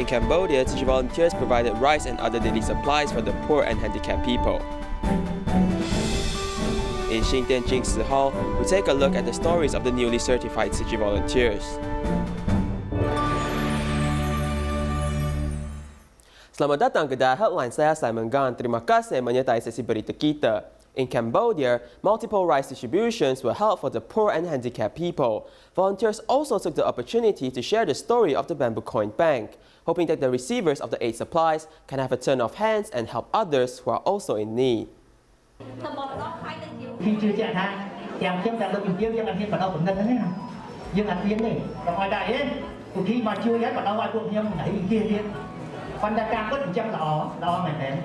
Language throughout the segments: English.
In Cambodia, Tzu Chi volunteers provided rice and other daily supplies for the poor and handicapped people. In Xindian Jingsi Hall, we take a look at the stories of the newly certified Tzu Chi volunteers. Selamat datang ke Headline, saya Simon Gan. Terima kasih menyertai sesi berita kita. In Cambodia, multiple rice distributions were held for the poor and handicapped people. Volunteers also took the opportunity to share the story of the bamboo coin bank, hoping that the receivers of the aid supplies can have a turn of hands and help others who are also in need. Khi chưa chạy thang, chàng xem rằng được tiêu cho anh hiện bắt đầu cũng gần thế nào, nhưng anh tiến này, và ngoài đại ấy, khi mà chưa hết bắt đầu ngoài cuộc nhưng thấy kia tiến, còn đã càng có tình trạng đó mày thế.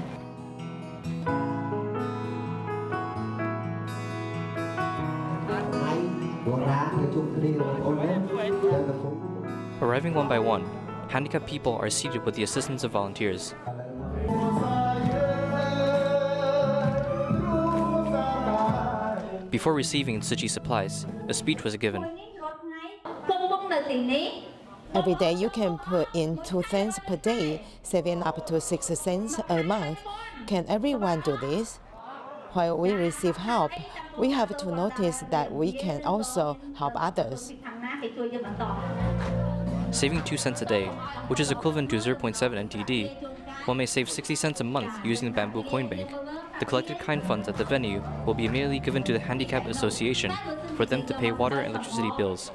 Arriving one by one, handicapped people are seated with the assistance of volunteers. Before receiving Tzu Chi supplies, a speech was given. Every day you can put in 2 cents per day, saving up to 6 cents a month. Can everyone do this? While we receive help, we have to notice that we can also help others. Saving 2 cents a day, which is equivalent to 0.7 NTD, one may save 60 cents a month using the bamboo coin bank. The collected kind funds at the venue will be immediately given to the Handicap Association for them to pay water and electricity bills.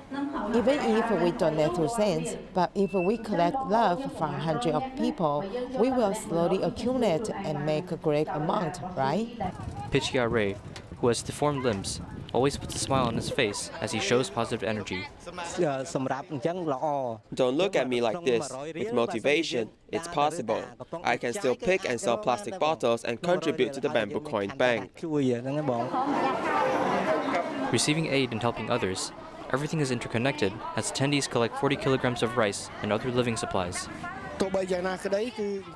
Even if we donate 2 cents, but if we collect love from hundreds of people, we will slowly accumulate and make a great amount, right? Pichia Ray, who has deformed limbs, always puts a smile on his face as he shows positive energy. Don't look at me like this. With motivation, it's possible. I can still pick and sell plastic bottles and contribute to the bamboo coin bank. Receiving aid and helping others, everything is interconnected as attendees collect 40 kilograms of rice and other living supplies.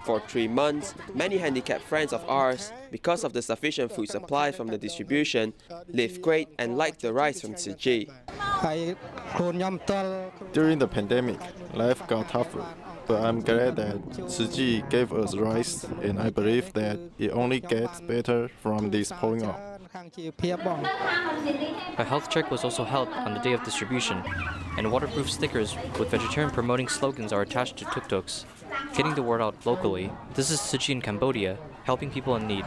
For 3 months, many handicapped friends of ours, because of the sufficient food supply from the distribution, live great and like the rice from Tzu Chi. During the pandemic, life got tougher, but I'm glad that Tzu Chi gave us rice, and I believe that it only gets better from this point on. A health check was also held on the day of distribution, and waterproof stickers with vegetarian promoting slogans are attached to tuk-tuks, getting the word out locally. This is Tzu Chi in Cambodia, helping people in need.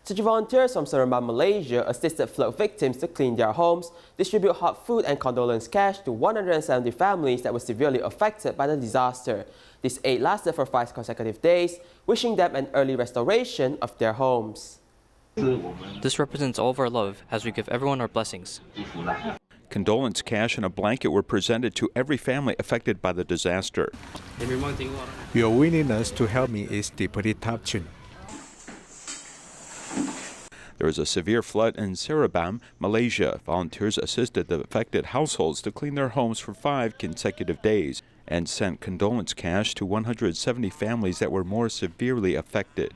Tzu Chi volunteers from Seremban, Malaysia assisted flood victims to clean their homes, distribute hot food and condolence cash to 170 families that were severely affected by the disaster. This aid lasted for 5 consecutive days, wishing them an early restoration of their homes. This represents all of our love as we give everyone our blessings. Condolence cash and a blanket were presented to every family affected by the disaster. Your willingness to help me is deeply touching. There was a severe flood in Seremban, Malaysia. Volunteers assisted the affected households to clean their homes for 5 consecutive days and sent condolence cash to 170 families that were more severely affected.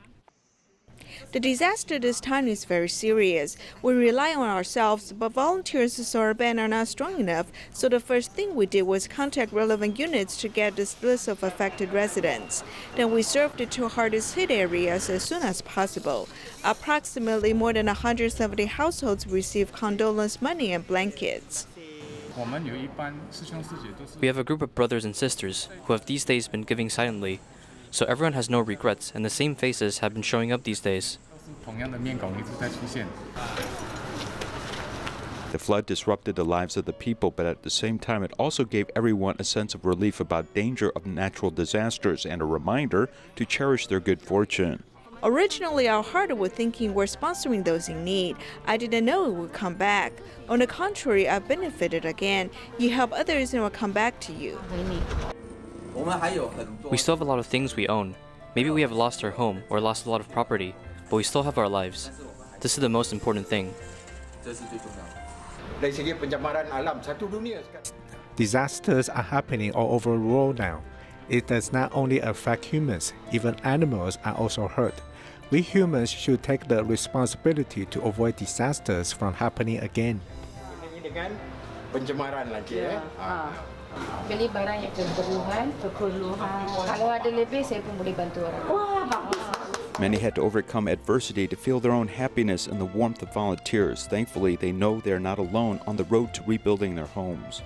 The disaster this time is very serious. We rely on ourselves, but volunteers in Seremban are not strong enough, so the first thing we did was contact relevant units to get this list of affected residents. Then we served the 2 hardest hit areas as soon as possible. Approximately more than 170 households received condolence money and blankets. We have a group of brothers and sisters who have these days been giving silently, so everyone has no regrets and the same faces have been showing up these days. The flood disrupted the lives of the people, but at the same time it also gave everyone a sense of relief about danger of natural disasters and a reminder to cherish their good fortune. Originally, our heart was thinking we're sponsoring those in need. I didn't know it would come back. On the contrary, I've benefited again. You help others and it will come back to you. We still have a lot of things we own. Maybe we have lost our home or lost a lot of property, but we still have our lives. This is the most important thing. Disasters are happening all over the world now. It does not only affect humans, even animals are also hurt. We humans should take the responsibility to avoid disasters from happening again. pencemaran lagi ya. Beli barang yang keperluan. Kalau ada lebih saya pun boleh bantu orang. Wah, bagus. Many had to overcome adversity to feel their own happiness in the warmth of volunteers. Thankfully, they know they are not alone on the road to rebuilding their homes.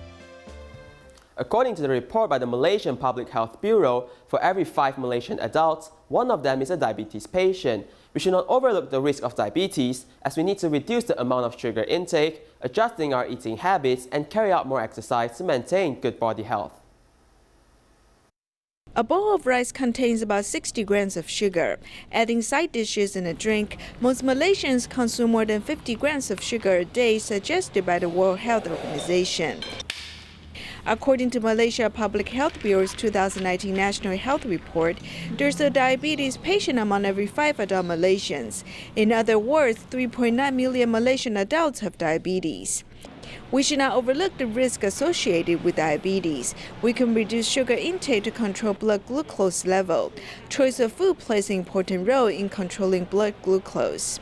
According to the report by the Malaysian Public Health Bureau, for every 5 Malaysian adults, one of them is a diabetes patient. We should not overlook the risk of diabetes, as we need to reduce the amount of sugar intake, adjusting our eating habits, and carry out more exercise to maintain good body health. A bowl of rice contains about 60 grams of sugar. Adding side dishes and a drink, most Malaysians consume more than 50 grams of sugar a day, suggested by the World Health Organization. According to Malaysia Public Health Bureau's 2019 National Health Report, there's a diabetes patient among every 5 adult Malaysians. In other words, 3.9 million Malaysian adults have diabetes. We should not overlook the risk associated with diabetes. We can reduce sugar intake to control blood glucose level. Choice of food plays an important role in controlling blood glucose.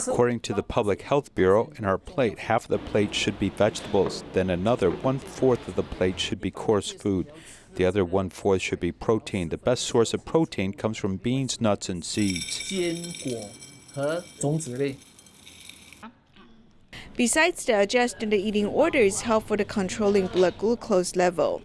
According to the Public Health Bureau, in our plate, half of the plate should be vegetables, then another 1/4 of the plate should be coarse food. The other 1/4 should be protein. The best source of protein comes from beans, nuts, and seeds. Besides the adjusting the eating order is helpful to controlling blood glucose level.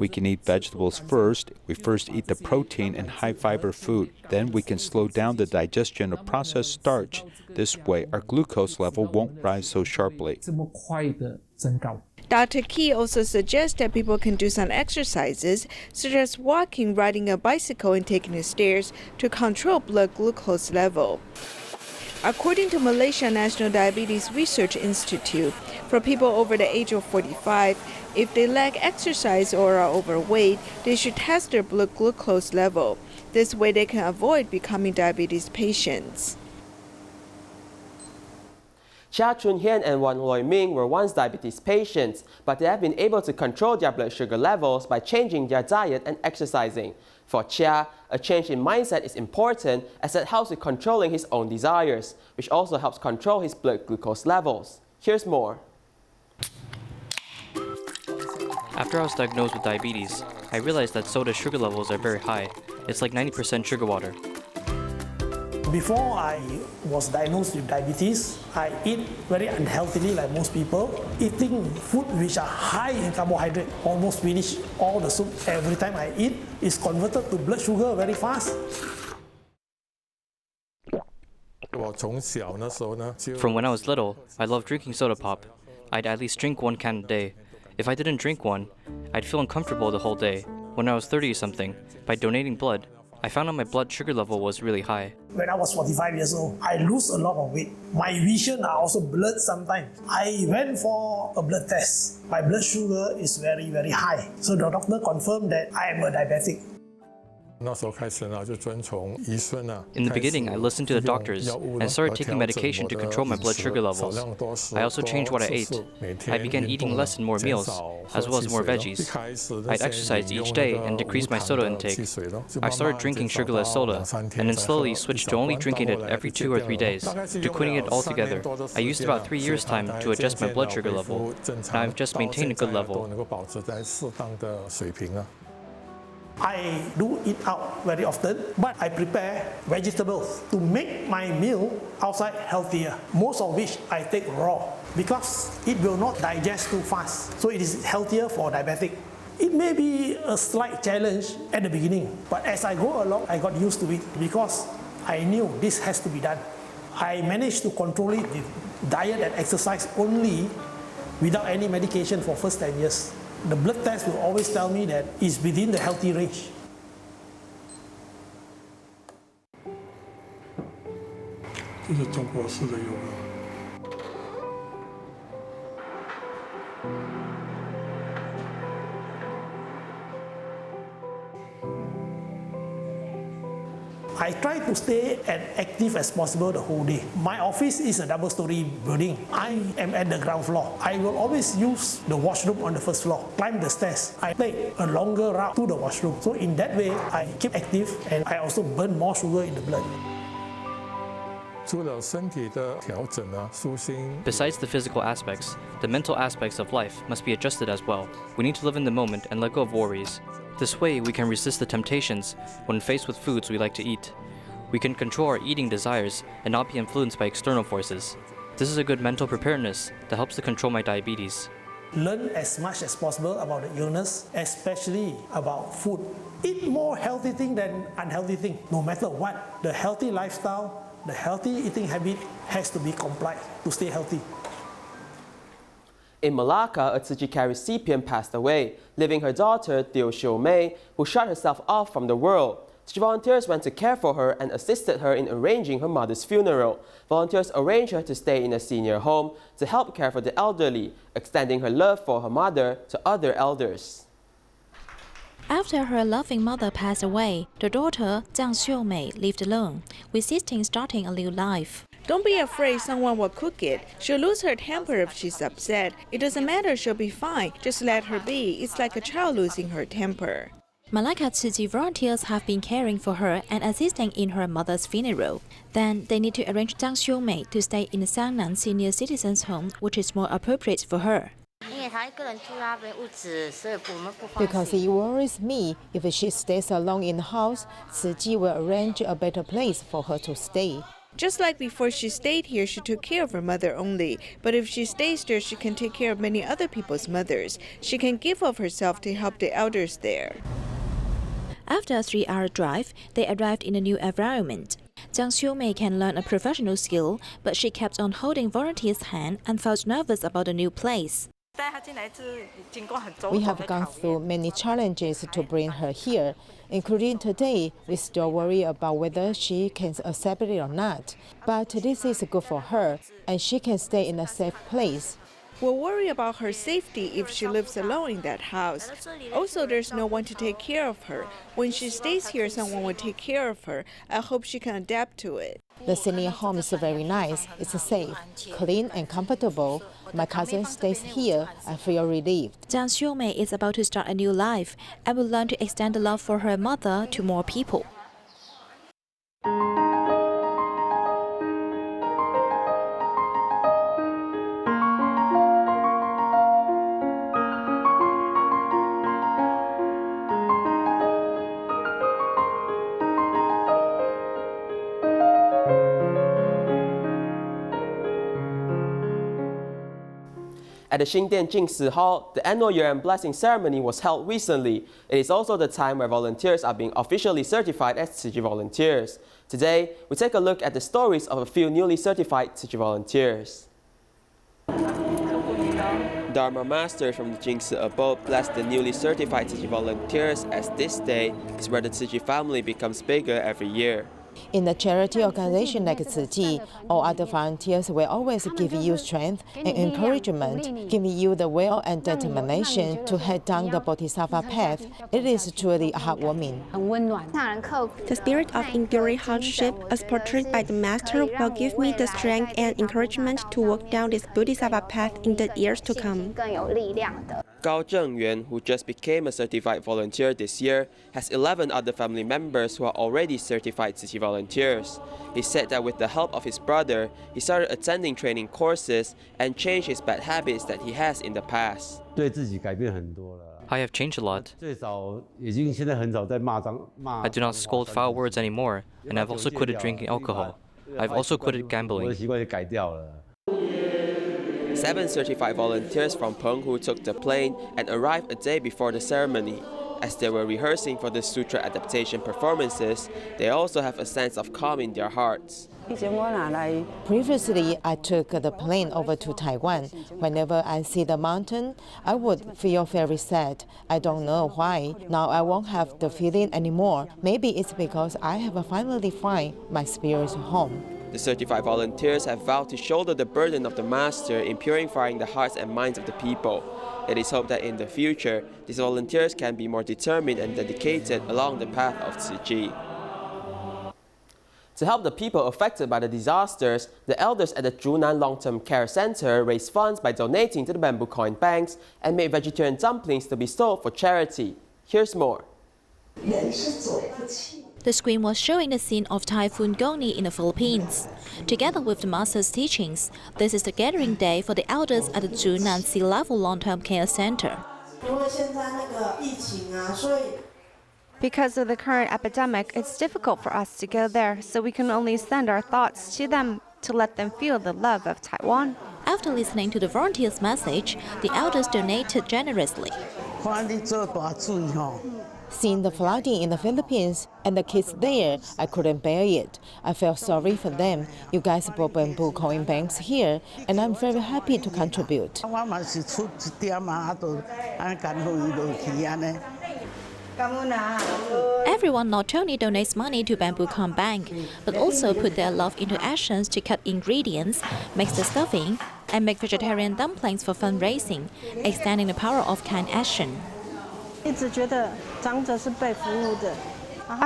We can eat vegetables first. We first eat the protein and high-fiber food. Then we can slow down the digestion of processed starch. This way, our glucose level won't rise so sharply. Dr. Key also suggests that people can do some exercises, such as walking, riding a bicycle, and taking the stairs to control blood glucose level. According to Malaysia National Diabetes Research Institute, for people over the age of 45, if they lack exercise or are overweight, they should test their blood glucose level. This way they can avoid becoming diabetes patients. Chia Chun-Hian and Wan Loi-Ming were once diabetes patients, but they have been able to control their blood sugar levels by changing their diet and exercising. For Chia, a change in mindset is important as it helps with controlling his own desires, which also helps control his blood glucose levels. Here's more. After I was diagnosed with diabetes, I realized that soda sugar levels are very high. It's like 90% sugar water. Before I was diagnosed with diabetes, I eat very unhealthily like most people, eating food which are high in carbohydrate. Almost finish all the soup every time I eat is converted to blood sugar very fast. From when I was little, I loved drinking soda pop. I'd at least drink 1 can a day. If I didn't drink one, I'd feel uncomfortable the whole day. When I was 30-something, by donating blood, I found out my blood sugar level was really high. When I was 45 years old, I lose a lot of weight. My vision are also blurred sometimes. I went for a blood test. My blood sugar is very, very high. So the doctor confirmed that I am a diabetic. In the beginning, I listened to the doctors and started taking medication to control my blood sugar levels. I also changed what I ate. I began eating less and more meals, as well as more veggies. I'd exercise each day and decrease my soda intake. I started drinking sugarless soda, and then slowly switched to only drinking it every 2 or 3 days, to quitting it altogether. I used about 3 years' time to adjust my blood sugar level, and I've just maintained a good level. I do eat out very often, but I prepare vegetables to make my meal outside healthier, most of which I take raw because it will not digest too fast, so it is healthier for diabetic. It may be a slight challenge at the beginning, but as I go along, I got used to it because I knew this has to be done. I managed to control it with diet and exercise only without any medication for first 10 years. The blood test will always tell me that it's within the healthy range. This is Chinese yoga. I try to stay as active as possible the whole day. My office is a double-story building. I am at the ground floor. I will always use the washroom on the first floor, climb the stairs. I take a longer route to the washroom. So in that way, I keep active and I also burn more sugar in the blood. Besides the physical aspects, the mental aspects of life must be adjusted as well. We need to live in the moment and let go of worries. This way, we can resist the temptations when faced with foods we like to eat. We can control our eating desires and not be influenced by external forces. This is a good mental preparedness that helps to control my diabetes. Learn as much as possible about the illness, especially about food. Eat more healthy thing than unhealthy thing. No matter what, the healthy lifestyle, the healthy eating habit has to be complied to stay healthy. In Malacca, a Tzu Chi recipient passed away, leaving her daughter, Tzu Chi, who shut herself off from the world. Tzu Chi volunteers went to care for her and assisted her in arranging her mother's funeral. Volunteers arranged her to stay in a senior home to help care for the elderly, extending her love for her mother to other elders. After her loving mother passed away, the daughter, Tzu Chi, lived alone, resisting starting a new life. Don't be afraid someone will cook it. She'll lose her temper if she's upset. It doesn't matter, she'll be fine. Just let her be. It's like a child losing her temper. Malacca Tzu Chi volunteers have been caring for her and assisting in her mother's funeral. Then they need to arrange Tzu Chi to stay in the Xiangnan Senior Citizens Home, which is more appropriate for her. Because it worries me, if she stays alone in the house, Tzu Chi will arrange a better place for her to stay. Just like before she stayed here, she took care of her mother only. But if she stays there, she can take care of many other people's mothers. She can give of herself to help the elders there. After a 3-hour drive, they arrived in a new environment. Tzu Chi can learn a professional skill, but she kept on holding volunteers' hand and felt nervous about the new place. We have gone through many challenges to bring her here, including today. We still worry about whether she can accept it or not. But this is good for her, and she can stay in a safe place. We'll worry about her safety if she lives alone in that house. Also, there's no one to take care of her. When she stays here, someone will take care of her. I hope she can adapt to it. The senior home is very nice. It's safe, clean, and comfortable. My cousin stays here. I feel relieved. Tzu Chi is about to start a new life and will learn to extend the love for her mother to more people. At the Xindian Jingsi Hall, the annual year-end blessing ceremony was held recently. It is also the time where volunteers are being officially certified as Tzu Chi volunteers. Today, we take a look at the stories of a few newly certified Tzu Chi volunteers. Dharma masters from the Jingsi abode blessed the newly certified Tzu Chi volunteers, as this day is where the Tzu Chi family becomes bigger every year. In a charity organization like Tzu Chi, all other volunteers will always give you strength and encouragement, giving you the will and determination to head down the Bodhisattva path. It is truly heartwarming. The spirit of enduring hardship, as portrayed by the Master, will give me the strength and encouragement to walk down this Bodhisattva path in the years to come. Gao Zhengyuan, who just became a certified volunteer this year, has 11 other family members who are already certified Tzu Chi volunteers. He said that with the help of his brother, he started attending training courses and changed his bad habits that he has in the past. I have changed a lot. I do not scold foul words anymore, and I've also quitted drinking alcohol. I've also quitted gambling. 7 certified volunteers from Penghu took the plane and arrived a day before the ceremony. As they were rehearsing for the sutra adaptation performances, they also have a sense of calm in their hearts. Previously, I took the plane over to Taiwan. Whenever I see the mountain, I would feel very sad. I don't know why. Now I won't have the feeling anymore. Maybe it's because I have finally found my spirit home. The certified volunteers have vowed to shoulder the burden of the Master in purifying the hearts and minds of the people. It is hoped that in the future, these volunteers can be more determined and dedicated along the path of Tzu Chi. To help the people affected by the disasters, the elders at the Zhunan Long-Term Care Center raised funds by donating to the bamboo coin banks and made vegetarian dumplings to be sold for charity. Here's more. The screen was showing the scene of Typhoon Goni in the Philippines. Together with the master's teachings, this is the gathering day for the elders at the Zhunan Sea Level Long-Term Care Center. Because of the current epidemic, it's difficult for us to go there, so we can only send our thoughts to them to let them feel the love of Taiwan. After listening to the volunteers' message, the elders donated generously. Seeing the flooding in the Philippines and the kids there, I couldn't bear it. I felt sorry for them. You guys brought bamboo coin banks here, and I'm very happy to contribute. Everyone not only donates money to Bamboo Coin Bank, but also put their love into actions to cut ingredients, make the stuffing, and make vegetarian dumplings for fundraising, extending the power of kind action. I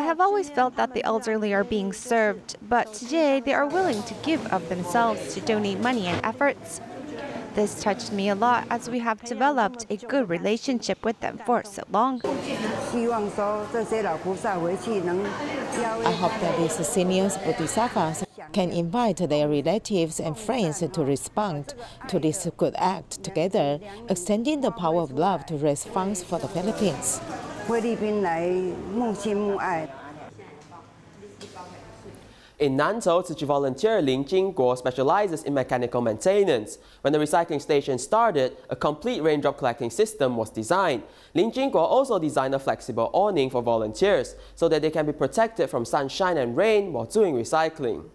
have always felt that the elderly are being served, but today they are willing to give of themselves to donate money and efforts. This touched me a lot as we have developed a good relationship with them for so long. I hope that these seniors Bodhisattvas can invite their relatives and friends to respond to this good act together, extending the power of love to raise funds for the Philippines. In Nanzhou, Tzu Chi volunteer Ling Jingguo specializes in mechanical maintenance. When the recycling station started, a complete raindrop collecting system was designed. Ling Jingguo also designed a flexible awning for volunteers so that they can be protected from sunshine and rain while doing recycling.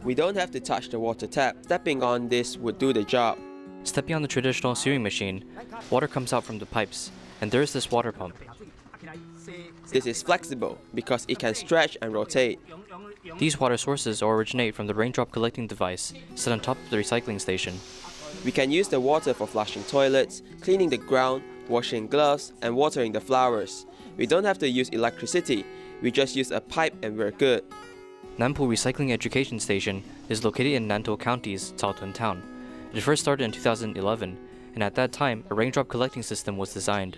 We don't have to touch the water tap. Stepping on this would do the job. Stepping on the traditional sewing machine, water comes out from the pipes, and there is this water pump. This is flexible because it can stretch and rotate. These water sources originate from the raindrop collecting device set on top of the recycling station. We can use the water for flushing toilets, cleaning the ground, washing gloves, and watering the flowers. We don't have to use electricity. We just use a pipe and we're good. Nampu Recycling Education Station is located in Nantou County's Caotun town. It first started in 2011, and at that time, a raindrop collecting system was designed.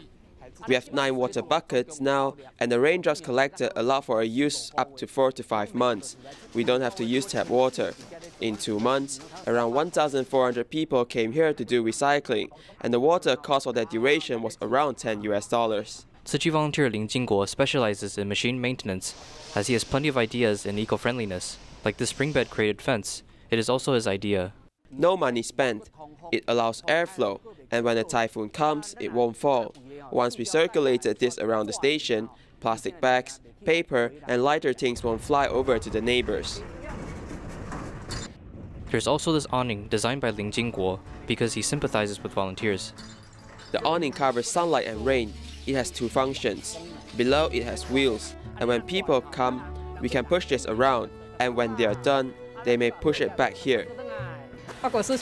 We have 9 water buckets now, and the raindrops collected allow for a use up to 4 to 5 months. We don't have to use tap water. In 2 months, around 1,400 people came here to do recycling, and the water cost for that duration was around $10 US. Tzu Chi volunteer Ling Jingguo specializes in machine maintenance, as he has plenty of ideas in eco-friendliness, like the spring bed created fence. It is also his idea. No money spent. It allows airflow, and when a typhoon comes, it won't fall. Once we circulated this around the station, plastic bags, paper, and lighter things won't fly over to the neighbors. There's also this awning designed by Ling Jingguo because he sympathizes with volunteers. The awning covers sunlight and rain. It has 2 functions. Below it has wheels, and when people come, we can push this around, and when they are done, they may push it back here. Brother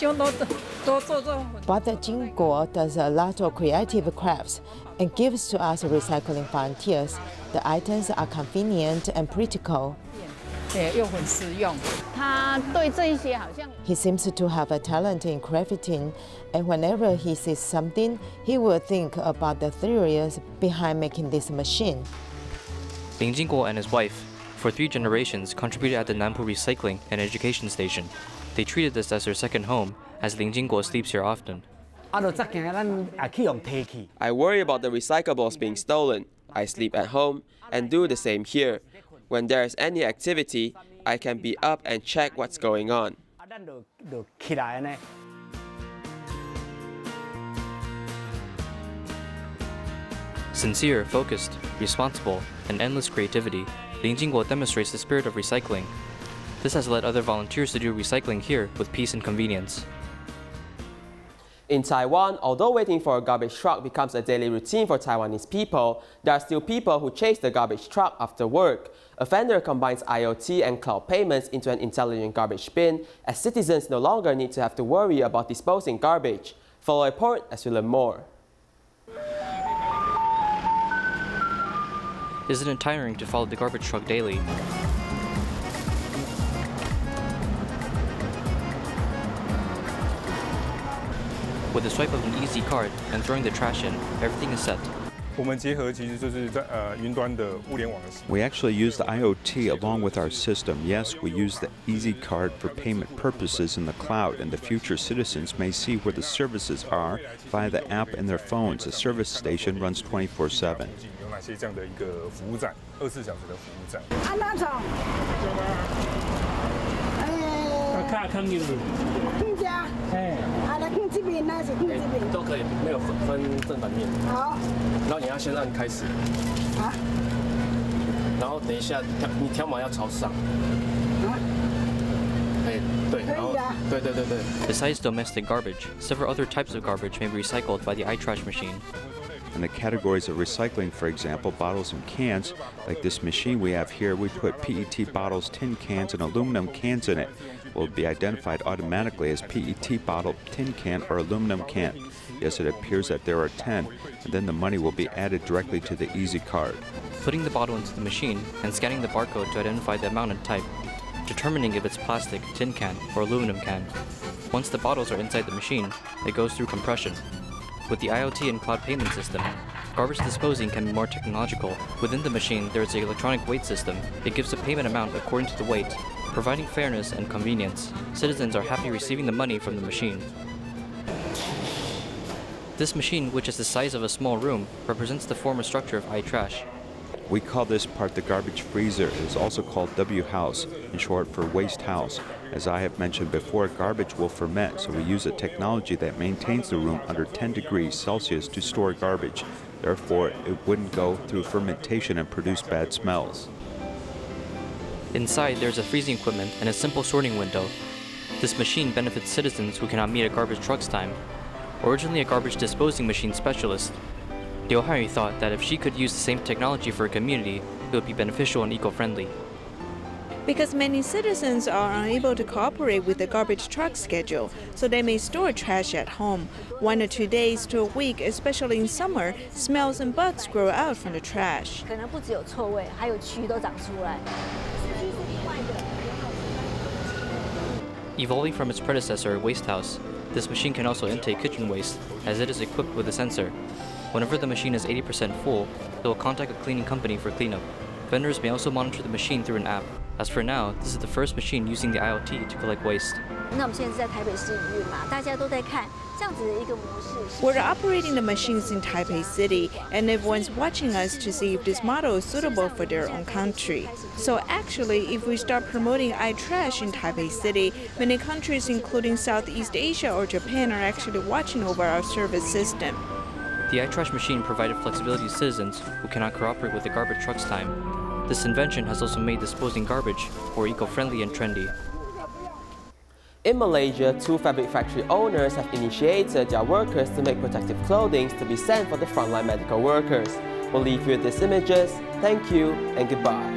Jingguo does a lot of creative crafts and gives to us recycling volunteers. The items are convenient and practical. He seems to have a talent in crafting, and whenever he sees something, he will think about the theories behind making this machine. Ling Jingguo and his wife, for 3 generations, contributed at the Nampu Recycling and Education Station. They treated this as their second home, as Ling Jingguo sleeps here often. I worry about the recyclables being stolen. I sleep at home and do the same here. When there is any activity, I can be up and check what's going on. Sincere, focused, responsible, and endless creativity, Ling Jingguo demonstrates the spirit of recycling. This has led other volunteers to do recycling here with peace and convenience. In Taiwan, although waiting for a garbage truck becomes a daily routine for Taiwanese people, there are still people who chase the garbage truck after work. A vendor combines IoT and cloud payments into an intelligent garbage bin, as citizens no longer need to have to worry about disposing garbage. Follow a report as we learn more. Isn't it tiring to follow the garbage truck daily? With a swipe of an easy card and throwing the trash in, everything is set. We actually use the IoT along with our system. Yes, we use the Easy Card for payment purposes in the cloud, and the future citizens may see where the services are via the app in their phones. The service station runs 24/7. Besides domestic garbage, several other types of garbage may be recycled by the iTrash machine. In the categories of recycling, for example, bottles and cans, like this machine we have here, we put PET bottles, tin cans, and aluminum cans in it. Will be identified automatically as PET bottle, tin can, or aluminum can. Yes, it appears that there are 10, and then the money will be added directly to the Easy Card. Putting the bottle into the machine and scanning the barcode to identify the amount and type, determining if it's plastic, tin can, or aluminum can. Once the bottles are inside the machine, it goes through compression. With the IoT and cloud payment system, garbage disposing can be more technological. Within the machine, there is an electronic weight system. It gives a payment amount according to the weight, providing fairness and convenience. Citizens are happy receiving the money from the machine. This machine, which is the size of a small room, represents the former structure of iTrash. We call this part the garbage freezer. It is also called W house, in short for waste house. As I have mentioned before, garbage will ferment, so we use a technology that maintains the room under 10 degrees Celsius to store garbage. Therefore, it wouldn't go through fermentation and produce bad smells. Inside, there's a freezing equipment and a simple sorting window. This machine benefits citizens who cannot meet a garbage truck's time. Originally a garbage disposing machine specialist, Liu Hanyu thought that if she could use the same technology for a community, it would be beneficial and eco-friendly. Because many citizens are unable to cooperate with the garbage truck schedule, so they may store trash at home. 1 or 2 days to a week, especially in summer, smells and bugs grow out from the trash. Evolving from its predecessor, Waste House, this machine can also intake kitchen waste, as it is equipped with a sensor. Whenever the machine is 80% full, it will contact a cleaning company for cleanup. Vendors may also monitor the machine through an app. As for now, this is the first machine using the IoT to collect waste. We're operating the machines in Taipei City, and everyone's watching us to see if this model is suitable for their own country. So actually, if we start promoting iTrash in Taipei City, many countries including Southeast Asia or Japan are actually watching over our service system. The iTrash machine provided flexibility to citizens who cannot cooperate with the garbage truck's time. This invention has also made disposing garbage more eco-friendly and trendy. In Malaysia, 2 fabric factory owners have initiated their workers to make protective clothing to be sent for the frontline medical workers. We'll leave you with these images. Thank you and goodbye.